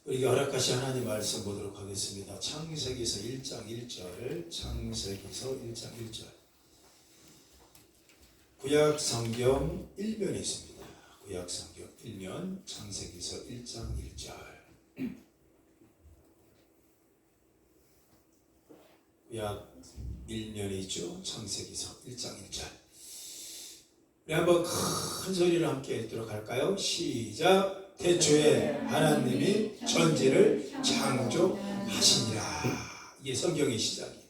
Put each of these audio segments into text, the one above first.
우리가 허락하신 하나님 말씀 보도록 하겠습니다. 창세기서 1장 1절, 창세기서 1장 1절. 구약 성경 1면에 있습니다. 구약 성경 1면, 창세기서 1장 1절. 구약 1면에 있죠. 창세기서 1장 1절. 우리 한번 큰 소리로 함께 읽도록 할까요? 시작. 태초에 하나님이 천지를 창조하시니라. 이게 성경의 시작이에요.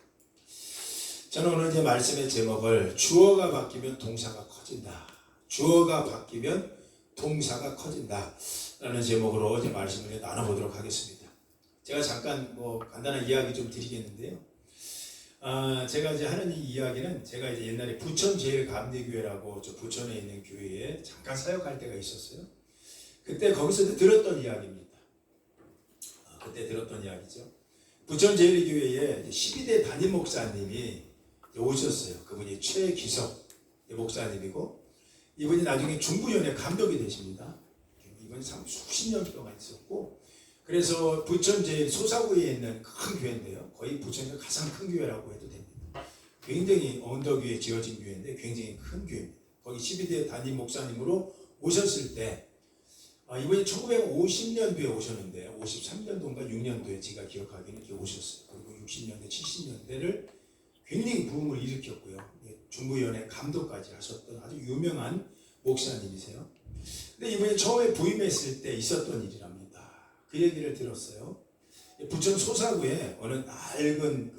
저는 오늘 제 말씀의 제목을 주어가 바뀌면 동사가 커진다. 주어가 바뀌면 동사가 커진다. 라는 제목으로 제 말씀을 나눠보도록 하겠습니다. 제가 잠깐 간단한 이야기 좀 드리겠는데요. 제가 이제 하는 이 이야기는 제가 이제 옛날에 부천 제일감리교회라고 저 부천에 있는 교회에 잠깐 사역할 때가 있었어요. 그때 거기서 들었던 이야기입니다. 그때 들었던 이야기죠. 부천 제일교회에 12대 담임 목사님이 오셨어요. 그분이 최기석 목사님이고, 이분이 나중에 중부연회 감독이 되십니다. 이분이 참 수십 년 동안 있었고, 그래서 부천 제일 소사구에 있는 큰 교회인데요. 거의 부천에서 가장 큰 교회라고 해도 됩니다. 굉장히 언덕 위에 지어진 교회인데 굉장히 큰 교회입니다. 거기 12대 담임 목사님으로 오셨을 때, 이분이 1950년도에 오셨는데 53년도인가 6년도에 제가 기억하기에는 이렇게 오셨어요. 그리고 60년대, 70년대를 굉장히 부흥을 일으켰고요. 중부연회 감독까지 하셨던 아주 유명한 목사님이세요. 근데 이분이 처음에 부임했을 때 있었던 일이랍니다. 그 얘기를 들었어요. 부천 소사구에 어느 낡은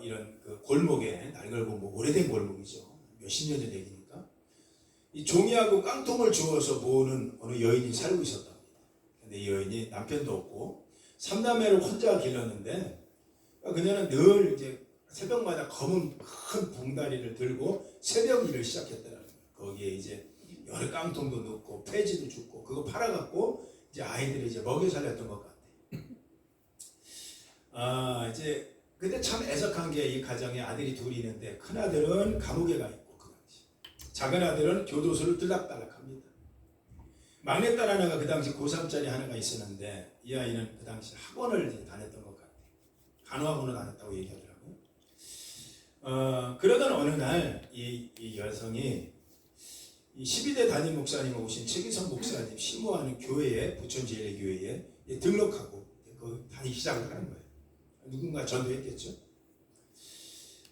이런 골목에, 낡은 골목, 오래된 골목이죠. 몇십 년 전 얘기니까. 이 종이하고 깡통을 주워서 모으는 어느 여인이 살고 있었답니다. 근데 이 여인이 남편도 없고 삼남매를 혼자 길렀는데, 그녀는 늘 이제 새벽마다 검은 큰 봉다리를 들고 새벽 일을 시작했더라고요. 거기에 이제 여러 깡통도 넣고 폐지도 줍고 그거 팔아갖고 이제 아이들이 이제 먹여 살렸던 것 같아요. 이제 근데 참 애석한 게 이 가정에 아들이 둘이 있는데 큰 아들은 감옥에 가 있고, 작은 아들은 교도소를 들락달락합니다. 막내딸 하나가 그 당시 고3짜리 하나가 있었는데 이 아이는 그 당시 학원을 다녔던 것 같아요. 간호학원을 다녔다고 얘기하더라고요. 그러던 어느 날 이 여성이 이 12대 담임 목사님 오신 최기성 목사님 신무하는 교회에, 부천 제일교회에 등록하고 다니기 시작을 하는 거예요. 누군가 전도했겠죠.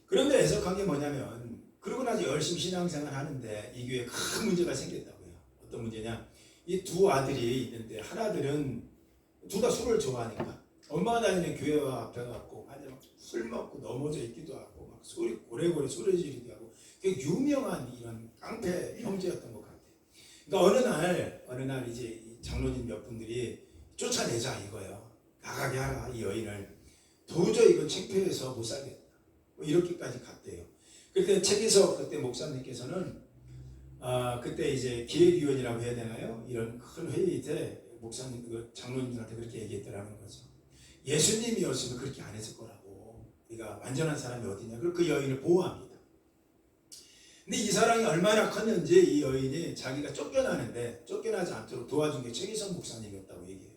그런데 애석한 게 뭐냐면, 그러고 나서 열심히 신앙생활 하는데 이 교회에 큰 문제가 생겼다고요. 어떤 문제냐? 이 두 아들이 있는데 하나들은 둘 다 술을 좋아하니까 엄마가 다니는 교회와 앞에 갖고 술 먹고 넘어져 있기도 하고 막 고래고래 소리 지르기도 하고, 되게 유명한 이런 깡패 형제였던 것 같아요. 그러니까 어느 날 이제 장로님 몇 분들이 쫓아내자 이거예요. 나가게 하라, 이 여인을. 도저히 이건 창피해서 못 살겠다. 이렇게까지 갔대요. 그때 최기석 그때 목사님께서는 그때 이제 기획위원이라고 해야 되나요? 이런 큰 회의 때 목사님, 장로님들한테 그렇게 얘기했더라는 거죠. 예수님이었으면 그렇게 안 했을 거라고. 우리가 완전한 사람이 어디냐. 그리고 그 여인을 보호합니다. 근데 이 사랑이 얼마나 컸는지 이 여인이 자기가 쫓겨나는데 쫓겨나지 않도록 도와준 게 최기석 목사님이었다고 얘기해요.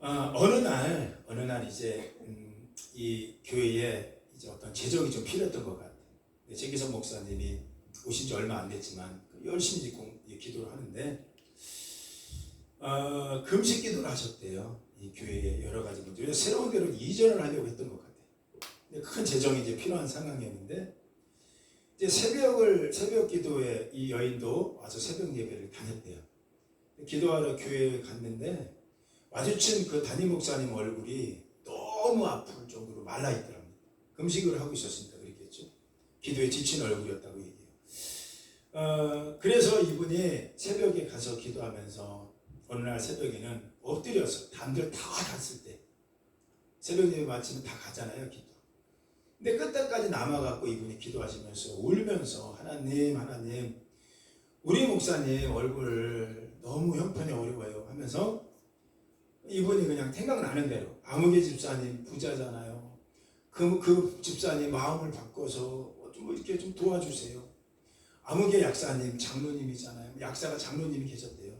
어느 날 이제 이 교회에 이제 어떤 재정이 좀 필요했던 것 같아요. 최기성 목사님이 오신 지 얼마 안 됐지만 열심히 기도를 하는데 금식 기도를 하셨대요. 이 교회에 여러 가지 문제. 새로운 데로 이전을 하려고 했던 것 같아요. 근데 큰 재정이 이제 필요한 상황이었는데, 이제 새벽 기도에 이 여인도 와서 새벽 예배를 다녔대요. 기도하러 교회에 갔는데 마주친 그 담임 목사님 얼굴이 너무 아플 정도로 말라 있더라고요. 금식을 하고 있었으니까 그랬겠죠. 기도에 지친 얼굴이었다고 얘기해요. 그래서 이분이 새벽에 가서 기도하면서 어느 날 새벽에는 엎드려서 남들 다 갔을 때, 새벽 예배 마치면 다 가잖아요, 기도. 근데 끝까지 남아갖고 이분이 기도하시면서 울면서 하나님 우리 목사님 얼굴 너무 형편이 어려워요 하면서, 이분이 그냥 생각나는 대로 아무개 집사님 부자잖아요. 그 집사님 마음을 바꿔서 좀 이렇게 좀 도와주세요. 아무개 약사님 장로님이잖아요. 약사가 장로님이 계셨대요.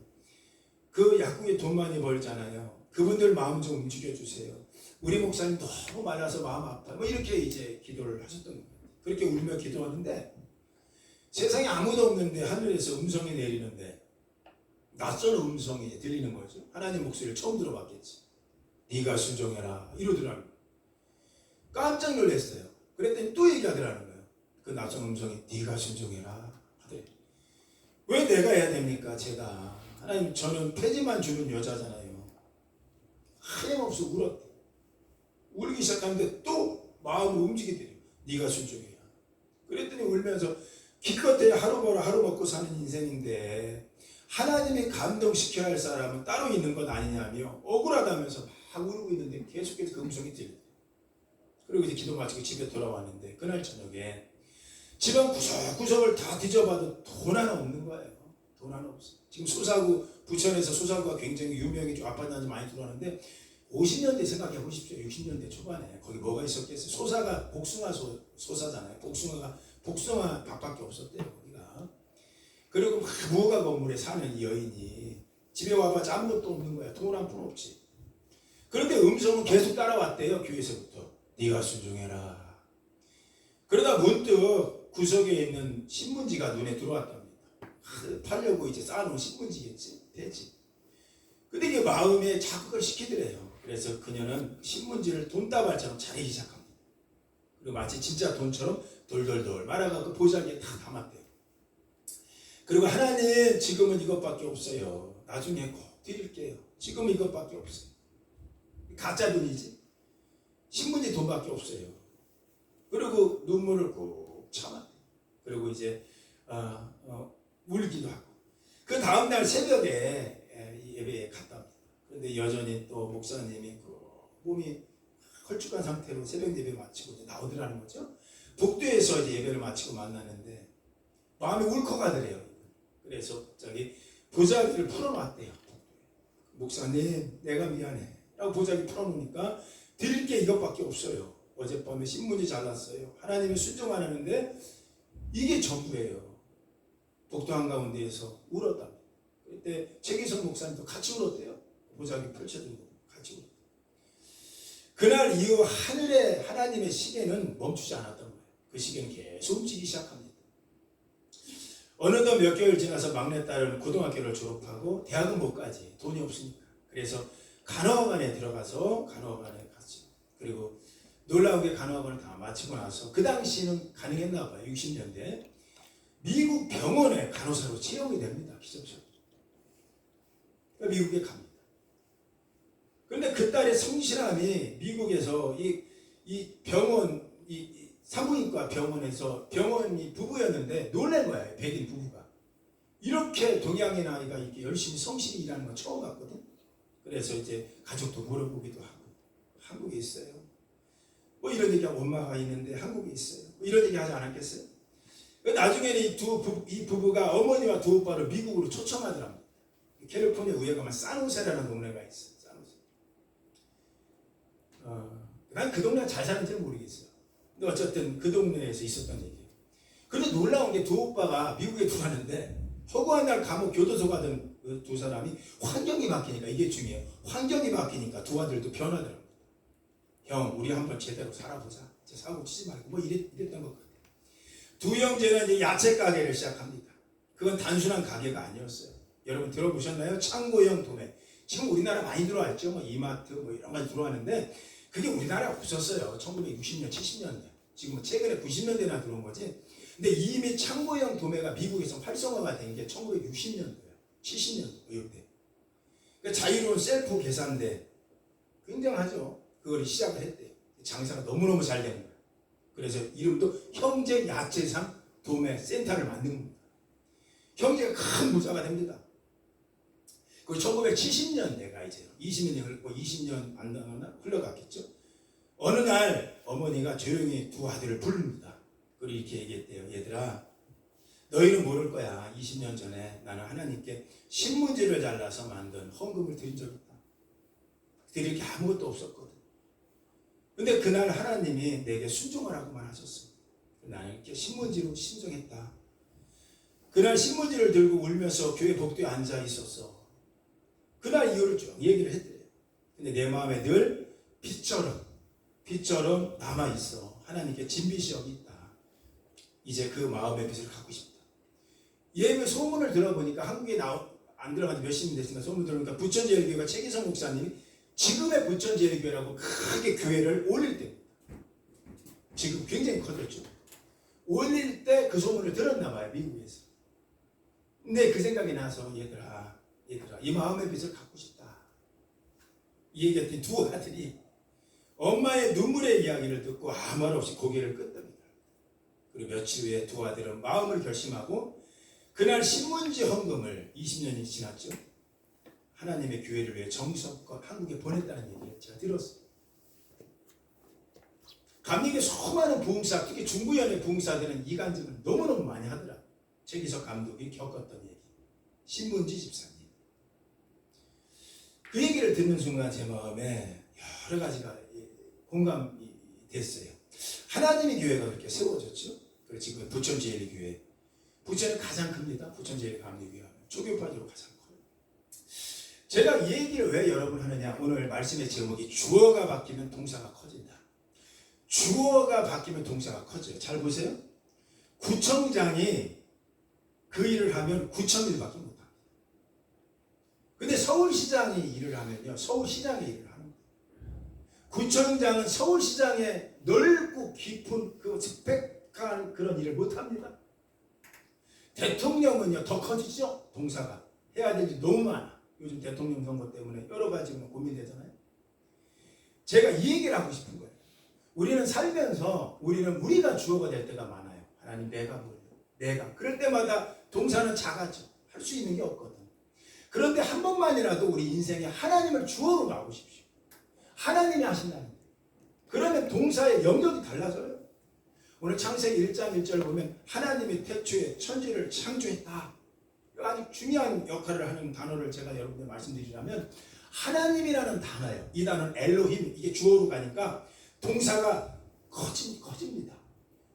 그 약국에 돈 많이 벌잖아요. 그분들 마음 좀 움직여주세요. 우리 목사님 너무 말라서 마음 아파요. 뭐 이렇게 이제 기도를 하셨던 거예요. 그렇게 울며 기도하는데 세상에 아무도 없는데 하늘에서 음성이 내리는데 낯선 음성이 들리는 거죠. 하나님 목소리를 처음 들어봤겠지. 네가 순종해라 이러더라고요. 깜짝 놀랐어요. 그랬더니 또 얘기하더라는 거예요. 그 낯선 음성이 네가 순종해라 하더래. 왜 내가 해야 됩니까? 제가 하나님 저는 폐지만 주는 여자잖아요. 하염없이 울었대. 울기 시작하는데 또 마음을 움직이더래요. 네가 순종해라. 그랬더니 울면서 기껏해 하루 벌어 하루 먹고 사는 인생인데 하나님이 감동시켜야 할 사람은 따로 있는 것 아니냐며 억울하다면서 막 울고 있는데 계속해서 그 음성이 들려요. 그리고 이제 기도 마치고 집에 돌아왔는데 그날 저녁에 집안 구석구석을 다 뒤져봐도 돈 하나 없는 거예요. 돈 하나 없어. 지금 소사구 부천에서 소사구가 굉장히 유명해지고 아파트가 많이 들어왔는데 50년대 생각해 보십시오. 60년대 초반에 거기 뭐가 있었겠어요. 소사가 복숭아 소사잖아요. 복숭아 밭밖에 없었대요. 거기가. 그리고 막 무허가 건물에 사는 이 여인이 집에 와봐 아무것도 없는 거야. 돈 한 푼 없지. 그런데 음성은 계속 따라왔대요. 교회에서부터. 네가 순종해라. 그러다 문득 구석에 있는 신문지가 눈에 들어왔답니다. 팔려고 이제 쌓아놓은 신문지겠지. 되지. 근데 이게 마음에 자극을 시키더래요. 그래서 그녀는 신문지를 돈다발처럼 차리기 시작합니다. 그리고 마치 진짜 돈처럼 돌돌돌 말아갖고 보자기에 다 담았대요. 그리고 하나님 지금은 이것밖에 없어요. 나중에 꼭 드릴게요. 지금은 이것밖에 없어요. 가짜 돈이지. 신문지 돈밖에 없어요. 그리고 눈물을 꾹 참았대요. 그리고 이제 울기도 하고. 그 다음날 새벽에 예배에 갔답니다. 그런데 여전히 또 목사님이 그 몸이 헐쭉한 상태로 새벽 예배 마치고 이제 나오더라는 거죠. 복도에서 이제 예배를 마치고 만나는데 마음이 울컥하더래요. 그래서 저기 보자기를 풀어놨대요. 목사님 내가 미안해 라고 보자기 풀어놓으니까 드릴 게 이것밖에 없어요. 어젯밤에 신문지 잘랐어요. 하나님이 순종 안 하는데 이게 전부예요. 복도 한가운데에서 울었답니다. 그때 최기성 목사님도 같이 울었대요. 보자기 펼쳐들고 같이 울었대요. 그날 이후 하늘의 하나님의 시계는 멈추지 않았던 거예요. 그 시계는 계속 움직이기 시작합니다. 어느덧 몇 개월 지나서 막내딸은 고등학교를 졸업하고 대학은 못 가지. 돈이 없으니까. 그래서 간호학원에 들어가서 간호학원에 갔죠. 그리고 놀라운게 간호학원을 다 마치고 나서 그 당시는 가능했나 봐요. 60년대. 미국 병원에 간호사로 채용이 됩니다. 기적적으로. 미국에 갑니다. 그런데 그 딸의 성실함이 미국에서 이 병원, 이 산부인과 병원에서 병원이 부부였는데 놀란 거예요. 백인 부부가. 이렇게 동양인 아이가 이렇게 열심히 성실히 일하는 건 처음 봤거든. 그래서 이제 가족도 물어보기도 하고 한국에 있어요. 뭐 이런 얘기하고 엄마가 있는데 한국에 있어요. 뭐 이런 얘기 하지 않았겠어요? 나중에는 이 부부가 어머니와 두 오빠를 미국으로 초청하더랍니다. 캘리포니아 우에 가면 산호세라는 동네가 있어요. 산호세. 난 그 동네가 잘 사는지는 모르겠어요. 근데 어쨌든 그 동네에서 있었던 얘기예요. 근데 놀라운 게 두 오빠가 미국에 들어왔는데 허구한 날 감옥 교도소 가던 그 두 사람이 환경이 바뀌니까 이게 중요해요. 환경이 바뀌니까 두 아들도 변하더라고요. 형 우리 한번 제대로 살아보자. 사고 치지 말고 뭐 이랬던 것 같아요. 두 형제는 이제 야채 가게를 시작합니다. 그건 단순한 가게가 아니었어요. 여러분 들어보셨나요? 창고형 도매. 지금 우리나라 많이 들어와 있죠. 뭐 이마트 뭐 이런 거 들어왔는데 그게 우리나라에 없었어요. 1960년, 70년대. 지금 최근에 90년대나 들어온 거지. 근데 이미 창고형 도매가 미국에서 활성화가 된 게 1960년도예요. 70년도 이때. 그러니까 자유로운 셀프 계산대 굉장하죠. 그걸 시작을 했대요. 장사가 너무너무 잘 되는 거예요. 그래서 이름도 형제 야채상 도매 센터를 만든 겁니다. 형제가 큰 부자가 됩니다. 그 1970년대가 이제 20년이 흘렀고 20년 안 나가나 흘러갔겠죠. 어느 날 어머니가 조용히 두 아들을 부릅니다. 그리고 이렇게 얘기했대요. 얘들아 너희는 모를 거야. 20년 전에 나는 하나님께 신문지를 잘라서 만든 헌금을 드린 적이 있다. 드릴 게 아무것도 없었거든. 근데 그날 하나님이 내게 순종하라고만 하셨어. 나는 이렇게 신문지로 신청했다. 그날 신문지를 들고 울면서 교회 복도에 앉아 있었어. 그날 이유를 쭉 얘기를 해드려요. 근데 내 마음에 늘 빛처럼 남아있어. 하나님께 진빛이 여기 있다. 이제 그 마음의 빛을 갖고 싶다. 예배 소문을 들어보니까 한국에 안 들어간 지 몇십 년 됐으니까 소문 들어보니까 부천제일교회가 최기성 목사님이 지금의 부천제일교회라고 크게 교회를 올릴 때입니다. 지금 굉장히 커졌죠. 올릴 때 그 소문을 들었나 봐요, 미국에서. 근데 그 생각이 나서 얘들아 이 마음의 빛을 갖고 싶다. 이 얘기했더니 두 아들이 엄마의 눈물의 이야기를 듣고 아무 말 없이 고개를 끄덕입니다. 그리고 며칠 후에 두 아들은 마음을 결심하고 그날 신문지 헌금을 20년이 지났죠. 하나님의 교회를 위해 정성껏 한국에 보냈다는 얘기를 제가 들었어요. 감리교 수많은 부흥사, 특히 중부연의 부흥사들은 이간질을 너무너무 많이 하더라. 최기석 감독이 겪었던 얘기. 신문지 집사님. 그 얘기를 듣는 순간 제 마음에 여러 가지가 공감이 됐어요. 하나님의 교회가 그렇게 세워졌죠. 그리고 지금 부천제일교회. 부천은 가장 큽니다. 부천제일감리교회. 초교파적으로 가장 커요. 제가 이 얘기를 왜 여러분 하느냐. 오늘 말씀의 제목이 주어가 바뀌면 동사가 커진다. 주어가 바뀌면 동사가 커져요. 잘 보세요. 구청장이 그 일을 하면 구청일밖에 못합니다. 근데 서울시장이 일을 하면요. 서울시장의 일을 하는 거예요. 구청장은 서울시장의 넓고 깊은 그 스펙한 그런 일을 못합니다. 대통령은요. 더 커지죠. 동사가. 해야 될 일이 너무 많아. 요즘 대통령 선거 때문에 여러 가지 고민되잖아요. 제가 이 얘기를 하고 싶은 거예요. 우리는 살면서 우리가 주어가 될 때가 많아요. 하나님 내가 그럴 때마다 동사는 작아져. 할 수 있는 게 없거든. 그런데 한 번만이라도 우리 인생에 하나님을 주어로 나오십시오. 하나님이 하신다는 거예요. 그러면 동사의 영역이 달라져요. 오늘 창세기 1장 1절 보면 하나님이 태초에 천지를 창조했다. 아주 중요한 역할을 하는 단어를 제가 여러분께 말씀드리자면 하나님이라는 단어예요. 이 단어는 엘로힘, 이게 주어로 가니까 동사가 커집니다.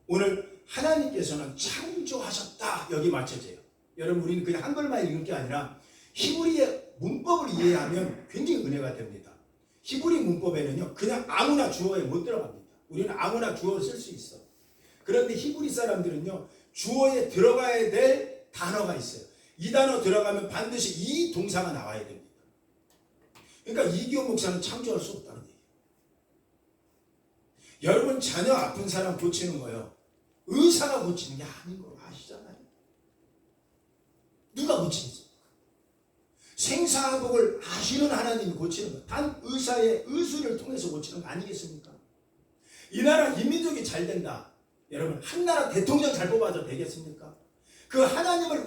오늘 하나님께서는 창조하셨다. 여기 맞춰져요. 여러분 우리는 그냥 한글만 읽을 게 아니라 히브리의 문법을 이해하면 굉장히 은혜가 됩니다. 히브리 문법에는요. 그냥 아무나 주어에 못 들어갑니다. 우리는 아무나 주어를 쓸 수 있어. 그런데 히브리 사람들은요. 주어에 들어가야 될 단어가 있어요. 이 단어 들어가면 반드시 이 동사가 나와야 됩니다. 그러니까 이기호 목사는 창조할 수 없다는 얘기예요. 여러분 자녀 아픈 사람 고치는 거예요. 의사가 고치는 게 아닌 거 아시잖아요. 누가 고치겠어요? 생사복을 아시는 하나님이 고치는 거. 단 의사의 의술을 통해서 고치는 거 아니겠습니까? 이 나라 인민족이 잘 된다. 여러분 한 나라 대통령 잘 뽑아도 되겠습니까? 그 하나님을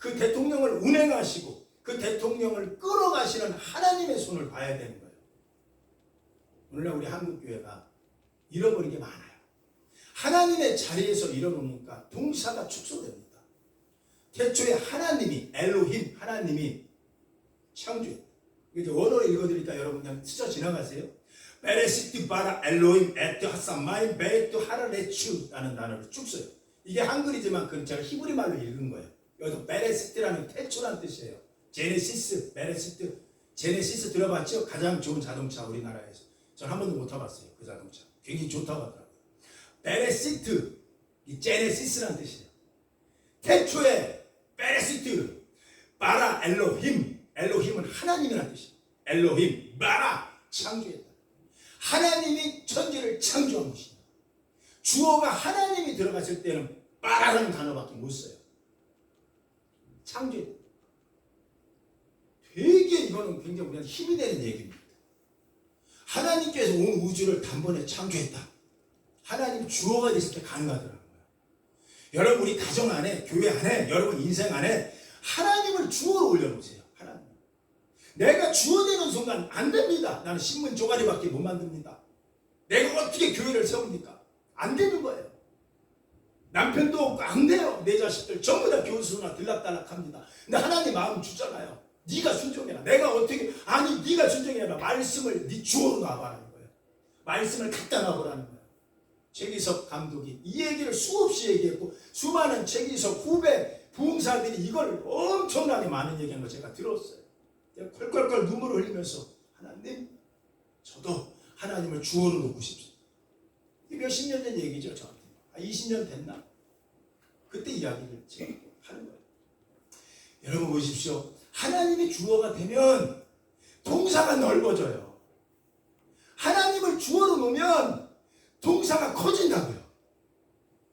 그 대통령을 운행하시고 그 대통령을 끌어가시는 하나님의 손을 봐야 되는 거예요. 오늘날 우리 한국교회가 잃어버린 게 많아요. 하나님의 자리에서 잃어놓으니까 동사가 축소됩니다. 태초에 하나님이 엘로힘 하나님이 창조했다. 이제 원어로 읽어드리니까 여러분 그냥 스쳐 지나가세요. 베레시트 바라 엘로힘 에트 하사마임 베트 하라레추라는 단어를 쭉 써요. 이게 한글이지만 그건 제가 히브리 말로 읽은 거예요. 여기서 베레시트라는 태초란 뜻이에요. 제네시스, 베레시트. 제네시스 들어봤죠? 가장 좋은 자동차 우리나라에서. 전 한 번도 못 타봤어요. 그 자동차. 굉장히 좋다고 하더라고요. 베레시트, 이 제네시스라는 뜻이에요. 태초에 베레시트, 바라 엘로힘. 엘로힘은 하나님이라는 뜻이에요. 엘로힘, 바라, 창조했다. 하나님이 천지를 창조한 것입니다. 주어가 하나님이 들어갔을 때는 바라라는 단어밖에 못 써요. 창조했다. 되게 이거는 굉장히 우리한테 힘이 되는 얘기입니다. 하나님께서 온 우주를 단번에 창조했다. 하나님 주어가 됐을 때 가능하더라고요. 여러분 우리 가정 안에, 교회 안에, 여러분 인생 안에 하나님을 주어로 올려보세요. 하나님. 내가 주어 되는 순간 안 됩니다. 나는 신문 조가리밖에 못 만듭니다. 내가 어떻게 교회를 세웁니까? 안 되는 거예요. 남편도 없고 안 돼요. 내 자식들 전부 다 교수나 들락달락합니다. 근데 하나님 마음 주잖아요. 네가 순종해라. 내가 어떻게 아니 네가 순종해라. 말씀을 네 주어로 놔봐라는 거예요. 말씀을 갖다 놔보라는 거예요. 최기석 감독이 이 얘기를 수없이 얘기했고 수많은 최기석 후배 부흥사들이 이걸 엄청나게 많은 얘기한 걸 제가 들었어요. 콸콸콸 눈물을 흘리면서 하나님, 저도 하나님을 주어로 놓고 싶습니다. 이게 몇십 년 전 얘기죠. 저한테 20년 됐나? 그때 이야기를 제가 하는 거예요. 여러분 보십시오. 하나님이 주어가 되면 동사가 넓어져요. 하나님을 주어로 놓으면 동사가 커진다고요.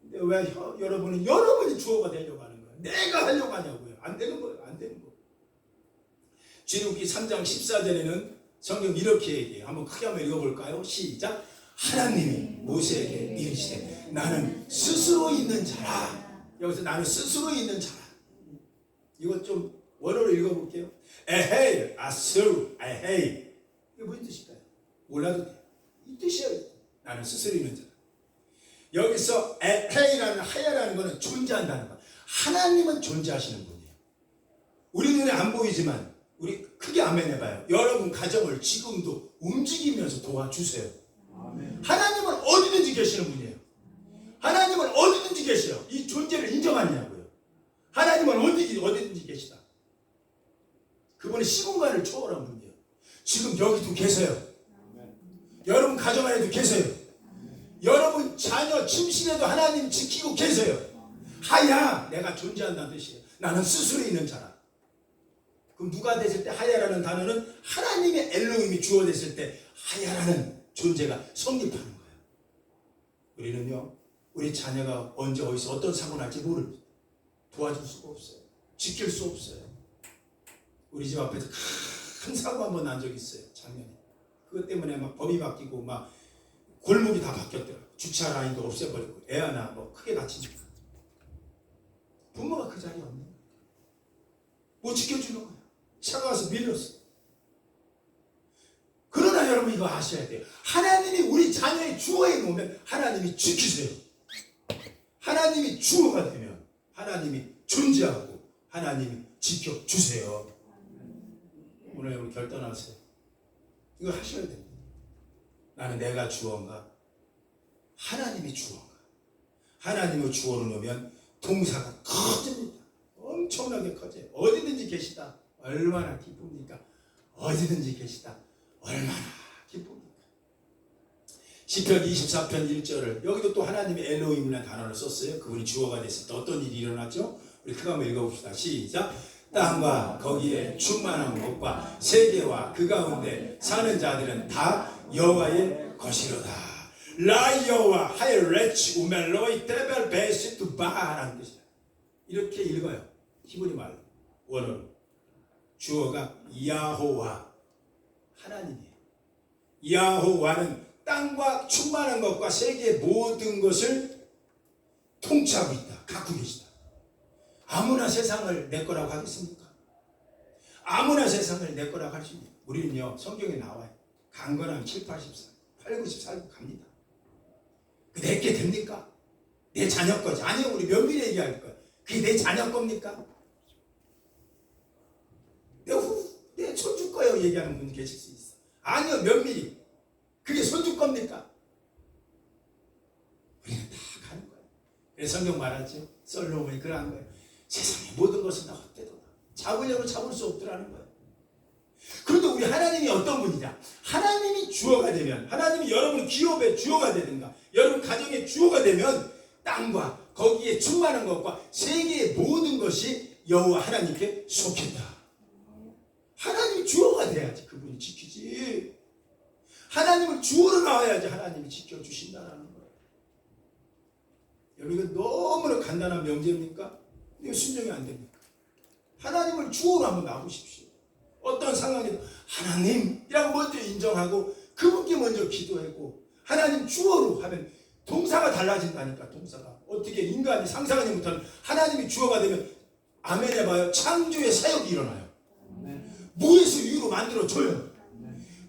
근데 왜 여러분은 여러분이 주어가 되려고 하는 거예요? 내가 하려고 하냐고요. 안 되는 거예요. 안 되는 거예요. 출애굽기 3장 14절에는 성경 이렇게 얘기해요. 한번 크게 한번 읽어볼까요? 시작. 하나님이 모세에게 이르시되 나는 스스로 있는 자라. 여기서 나는 스스로 있는 자라. 이것 좀 원어로 읽어볼게요. 에헤이 아스루 에헤이. 이게 무슨 뜻일까요? 몰라도 돼요. 이 뜻이에요. 나는 스스로 있는 자라. 여기서 에헤이라는 하야라는 것은 존재한다는 것. 하나님은 존재하시는 분이에요. 우리 눈에 안 보이지만 우리 크게 아멘 해봐요. 여러분 가정을 지금도 움직이면서 도와주세요. 아멘. 하나님은 어디든지 계시는 분이에요. 하나님은 어디든지 계셔요. 이 존재를 인정하냐고요. 하나님은 어디든지 계시다. 그분은 시공간을 초월한 분이에요. 지금 여기도 계세요. 여러분 가정 안에도 계세요. 여러분 자녀 침실에도 하나님 지키고 계세요. 하야, 내가 존재한다는 뜻이에요. 나는 스스로 있는 자라. 그럼 누가 됐을 때 하야라는 단어는 하나님의 엘로힘이 주어됐을 때 하야라는 존재가 성립하는 거예요. 우리는요, 우리 자녀가 언제 어디서 어떤 사고 날지 모릅니다. 도와줄 수가 없어요. 지킬 수 없어요. 우리 집 앞에서 큰 사고 한 번 난 적이 있어요. 작년에. 그것 때문에 막 법이 바뀌고 막 골목이 다 바뀌었더라고요. 주차 라인도 없애버리고 애 하나 뭐 크게 다치니까. 부모가 그 자리에 없는 거예요. 못 지켜주는 거예요. 차가 와서 밀렸어. 그러나 여러분 이거 아셔야 돼요. 하나님이 우리 자녀의 주어에 놓으면 하나님이 지키세요. 하나님이 주어가 되면 하나님이 존재하고 하나님이 지켜주세요. 오늘 여러분 결단하세요. 이거 하셔야 됩니다. 나는 내가 주어인가? 하나님이 주어인가? 하나님을 주어로 놓으면 동사가 커집니다. 엄청나게 커져요. 어디든지 계시다. 얼마나 기쁩니까? 어디든지 계시다. 얼마나 기쁩니까? 시편 24편 1절을 여기도 또 하나님의 엘로힘이라는 단어를 썼어요. 그분이 주어가 됐을 때 어떤 일이 일어났죠? 우리 크게 한번 읽어봅시다. 시작. 땅과 거기에 충만한 것과 세계와 그 가운데 사는 자들은 다 여호와의 것이로다. 라 여호와 하이 레치 우멜로이 테벨 베시투 바라는 뜻이에요. 이렇게 읽어요. 히브리 말로 원어로. 주어가 야호와 하나님이에요. 야호와는 땅과 충만한 것과 세계의 모든 것을 통치하고 있다. 갖고 계시다. 아무나 세상을 내 거라고 하겠습니까? 아무나 세상을 내 거라고 할 수 있냐? 우리는요, 성경에 나와요. 강건하면 7, 80살, 8, 90 살고 갑니다. 그 내게 됩니까? 내 자녀 거지. 아니요, 우리 면밀히 얘기할 거야. 그게 내 자녀 겁니까? 내 손주 거예요. 얘기하는 분이 계실 수 있어. 아니요, 면밀히. 그게 손주 겁니까? 우리는 다 가는 거예요. 그래서 성경 말하죠. 솔로몬이 그러한 거예요. 세상의 모든 것은 다 헛되도다. 잡으려고 잡을 수 없더라는 거예요. 그런데 우리 하나님이 어떤 분이냐? 하나님이 주어가 되면, 하나님이 여러분 기업의 주어가 되든가, 여러분 가정의 주어가 되면 땅과 거기에 충만한 것과 세계의 모든 것이 여호와 하나님께 속했다. 하나님이 주어가 돼야지 그분이 지키지. 하나님을 주어로 나와야지 하나님이 지켜주신다는 거예요. 여러분 이거 너무나 간단한 명제입니까? 이거 순종이 안 됩니까? 하나님을 주어로 한번 나오십시오. 어떤 상황에도 하나님이라고 먼저 인정하고 그분께 먼저 기도하고 하나님 주어로 하면 동사가 달라진다니까. 동사가 어떻게 인간이 상상하지 못하는 하나님이 주어가 되면 아멘 해봐요. 창조의 사역이 일어나요. 무에서 유로 만들어줘요.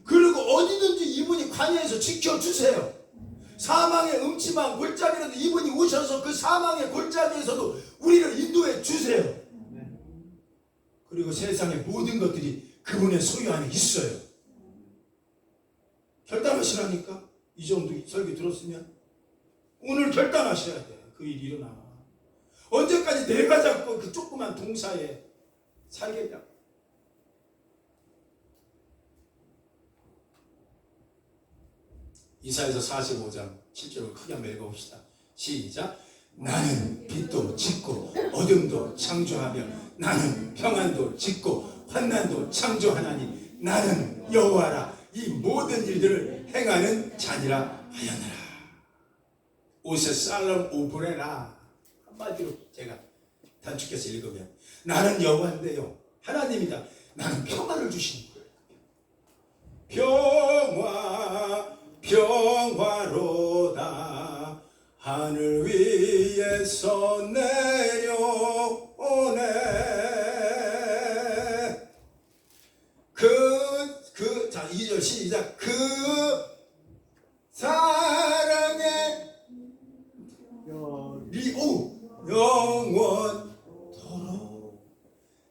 그리고 어디든지 이분이 관여해서 지켜주세요. 사망의 음침한 골짜기라도 이분이 오셔서 그 사망의 골짜기에서도 우리를 인도해 주세요. 그리고 세상의 모든 것들이 그분의 소유 안에 있어요. 결단하시라니까. 이 정도 설교 들었으면 오늘 결단하셔야 돼요. 그 일이 일어나. 언제까지 내가 잡고 그 조그만 동사에 살겠냐. 이사야서 45장 7절을 크게 한번 읽어봅시다. 시작. 나는 빛도 짓고 어둠도 창조하며 나는 평안도 짓고 환난도 창조하나니 나는 여호와라. 이 모든 일들을 행하는 자니라 하였느라. 오세 살람 오브레라. 한마디로 제가 단축해서 읽으면 나는 여호와인데요, 하나님이다. 나는 평화를 주시는 거예요. 평화로다. 하늘 위에서 내려오네. 자, 2절 시작. 그 사랑의 영원토록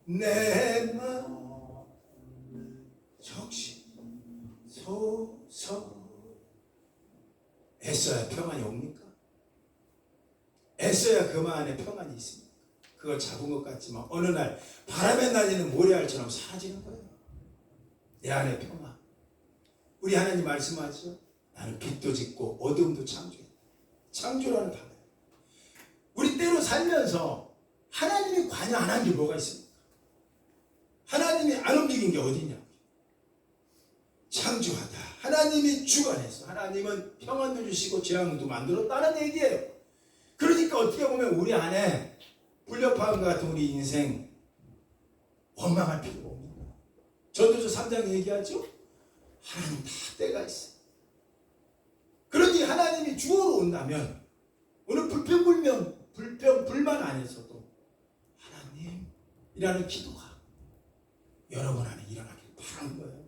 내 맘 적시소서. 애써야 평안이 옵니까? 애써야 그 마음 안에 평안이 있습니까? 그걸 잡은 것 같지만 어느 날 바람에 날리는 모래알처럼 사라지는 거예요. 내 안에 평안. 우리 하나님 말씀하죠. 나는 빛도 짓고 어둠도 창조했다. 창조라는 단어. 우리 때로 살면서 하나님이 관여 안 한 게 뭐가 있습니까? 하나님이 안 움직인 게 어디냐? 창조하다. 하나님이 주관했어. 하나님은 평안도 주시고 재앙도 만들었다는 얘기예요. 그러니까 어떻게 보면 우리 안에 불협화음 같은 우리 인생 원망할 필요가 없는 거예요. 전도서 3장 얘기하죠. 하나님 다 때가 있어요. 그러니 하나님이 주어로 온다면 오늘 불평불만 안에서도 하나님이라는 기도가 여러분 안에 일어나길 바라는 거예요.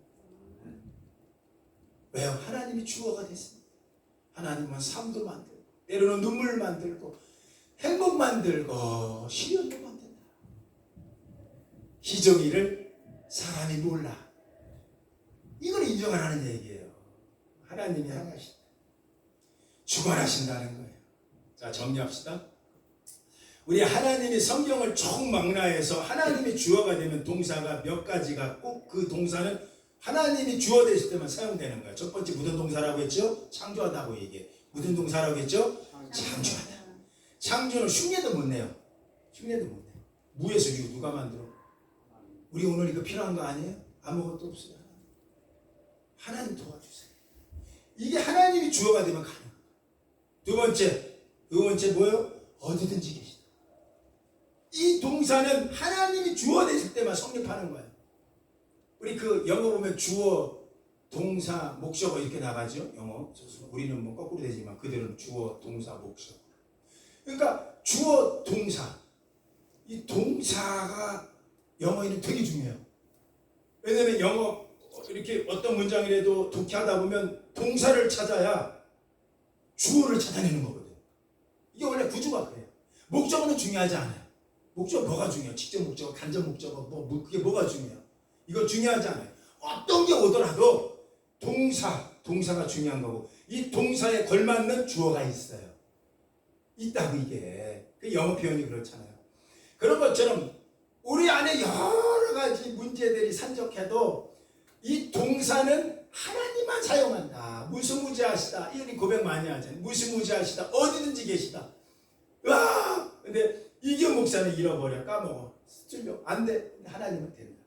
왜요? 하나님이 주어가 됐습니다. 하나님은 삶도 만들고 때로는 눈물 만들고 행복 만들고 시련도 만든다. 희정이를 사람이 몰라. 이걸 인정하라는 얘기예요. 하나님이 행하신다. 주관하신다는 거예요. 자, 정리합시다. 우리 하나님이 성경을 총망라해서 하나님이 주어가 되면 동사가 몇 가지가 꼭 그 동사는 하나님이 주어 되실 때만 사용되는 거예요. 첫 번째 무슨 동사라고 했죠? 창조하다고 얘기해. 무슨 동사라고 했죠? 창조하다. 창조는 흉내도 못 내요. 흉내도 못 내요. 무에서 유 누가 만들어? 우리 오늘 이거 필요한 거 아니에요? 아무것도 없어요. 하나님 도와주세요. 이게 하나님이 주어가 되면 가능해요. 두 번째 뭐예요? 어디든지 계시다. 이 동사는 하나님이 주어 되실 때만 성립하는 거예요. 우리 그 영어 보면 주어, 동사, 목적어 이렇게 나가죠. 영어. 우리는 뭐 거꾸로 되지만 그들은 주어, 동사, 목적어. 그러니까 주어, 동사. 이 동사가 영어에는 되게 중요해요. 왜냐면 영어 이렇게 어떤 문장이라도 독해하다 보면 동사를 찾아야 주어를 찾아내는 거거든요. 이게 원래 구조가 그래요. 목적어는 중요하지 않아요. 목적어 뭐가 중요해요? 직접 목적어, 간접 목적어, 그게 뭐가 중요해요? 이거 중요하지 않아요. 어떤 게 오더라도 동사가 중요한 거고 이 동사에 걸맞는 주어가 있어요. 있다고 이게. 그 영어 표현이 그렇잖아요. 그런 것처럼 우리 안에 여러 가지 문제들이 산적해도 이 동사는 하나님만 사용한다. 무수무지하시다. 이런 고백 많이 하잖아요. 무수무지하시다. 어디든지 계시다. 와! 근데 이경 목사는 잃어버려. 까먹어. 틀려. 안 돼. 하나님은 된다.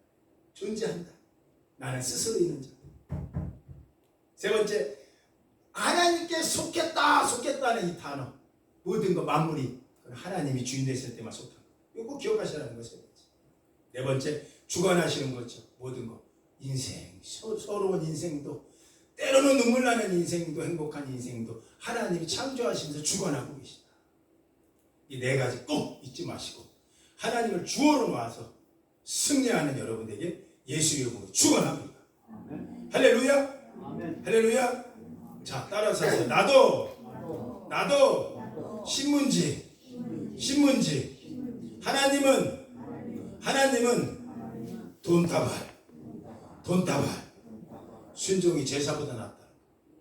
존재한다. 나는 스스로 있는 자. 세 번째, 하나님께 속했다는 이 단어. 모든 거 마무리. 하나님이 주인 되실 때만 속한 거. 이거 꼭 기억하시라는 거 세 번째. 네 번째, 주관하시는 거죠. 모든 거. 인생, 서러운 인생도, 때로는 눈물 나는 인생도, 행복한 인생도 하나님이 창조하시면서 주관하고 계시다. 이 네 가지 꼭 잊지 마시고 하나님을 주어로 놔서 승리하는 여러분에게 예수 이름으로 축원합니다. 할렐루야. 아멘. 할렐루야. 자, 따라서 하세요. 나도 신문지. 하나님은 돈다발. 순종이 제사보다 낫다.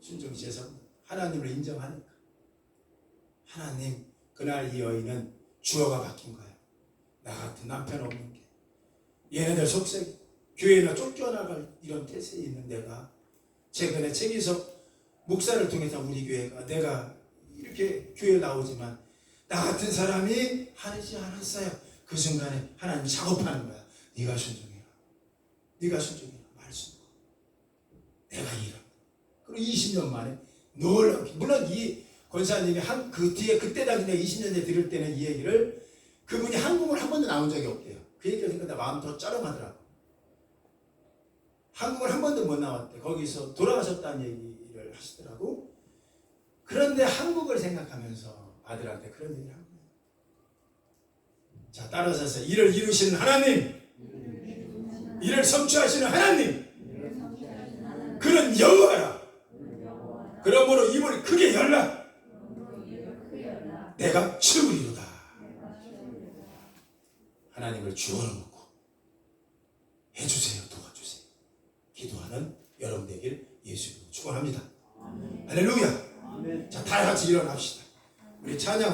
순종이 제사보다. 하나님을 인정하니까. 하나님, 그날 이 여인은 주어가 바뀐 거야. 나 같은 남편 없는 게. 얘네들 속색이. 교회나 쫓겨나갈 이런 태세에 있는 내가 최근에 책에서 목사를 통해서 우리 교회가, 내가 이렇게 교회에 나오지만 나 같은 사람이 하지 않았어요. 그 순간에 하나님 작업하는 거야. 네가 순종해라. 네가 순종해라. 말씀. 내가 일하고. 그리고 20년 만에 놀랍게, 물론 이 권사님이 그 뒤에, 그때 당시 내가 20년 전에 들을 때는 이 얘기를, 그분이 한국을 한 번도 나온 적이 없대요. 그 얘기를 듣니까 나 마음 더 쩌렁하더라고. 한국을 한 번도 못 나왔대. 거기서 돌아가셨다는 얘기를 하시더라고. 그런데 한국을 생각하면서 아들한테 그런 얘기를 한 거예요. 자, 따라서 이를 이루시는 하나님, 이를 성취하시는 하나님, 그는 여호와라. 그러므로 입을 크게 열라. 내가 치우리로다. 하나님을 주어로 놓고 해주세요, 도와주세요. 기도하는 여러분 되길 예수님으로 축원합니다. 할렐루야. 자, 다 같이 일어납시다. 우리 찬양.